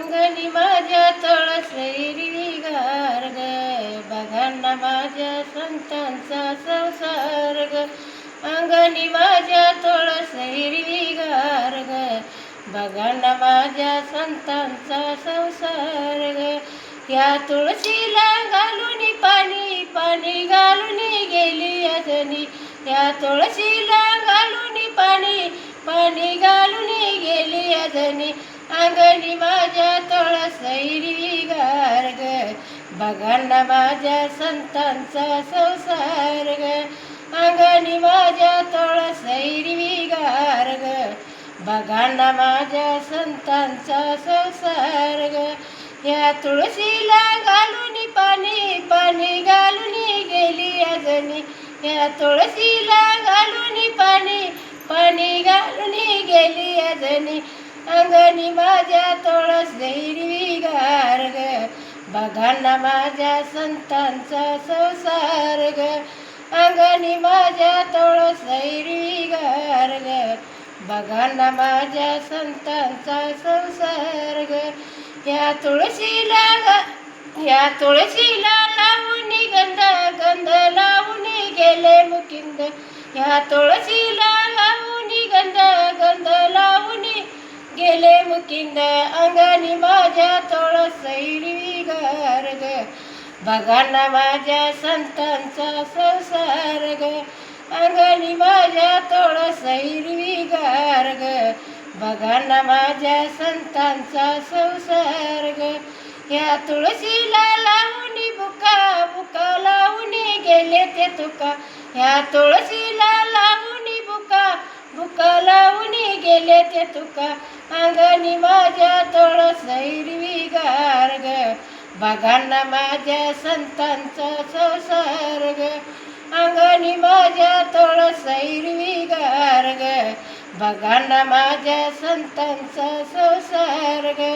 अंगणी माझ्या तळसैरी गार ग, बघा ना माझ्या संतांचा संसार ग. अंगणी माझ्या तळसैरी गार ग, बघा ना माझ्या संतांचा संसार ग. या तुळशीला घालून पाणी, पाणी घालून गेली अजनी. या तुळशीला घालून पाणी, पाणी घालून गेली अजनी. अंगणी माझ्या तळसैरी गार ग, बघा ना माझ्या संतांचा संसार ग. अंगणी माझ्या तळसैरी गार ग, बघा ना माझ्या संतांचा संसार ग. या तुळशीला घालून पाणी, पाणी घालून गेली अजनी. या तुळशीला घालून पाणी, पाणी घालून गेली अजनी. अंगणी माझ्या तळसैरी गार ग, बघा ना माझ्या संतांचा संसार ग. अंगणी माझ्या तळसैरी गार ग, बघा ना माझ्या संतांचा संसार ग. या तुळशीला लावून गंध, गंध लावून गेले मुकिंद. या तुळशीला लावून गंध, गंध लावून गेले मुकिंद. अंगणी माझ्या तळसैरी गार ग, बघा ना माझ्या संतांचा संसार ग. अंगणी माझ्या तळसैरी गार ग, बघा ना माझ्या संतांचा संसार ग. या तुळशीला लावून बुका, बुका लावून गेले ते तुका. या तुळशीला लावून बुका, बुका लावून गेले ते तुका. अंगणी माझ्या तळसैरी गार ग, बघा ना माझ्या संतांचा संसार ग. अंगणी माझ्या तळसैरी गार ग, बघा ना माझ्या संतांचा संसार ग.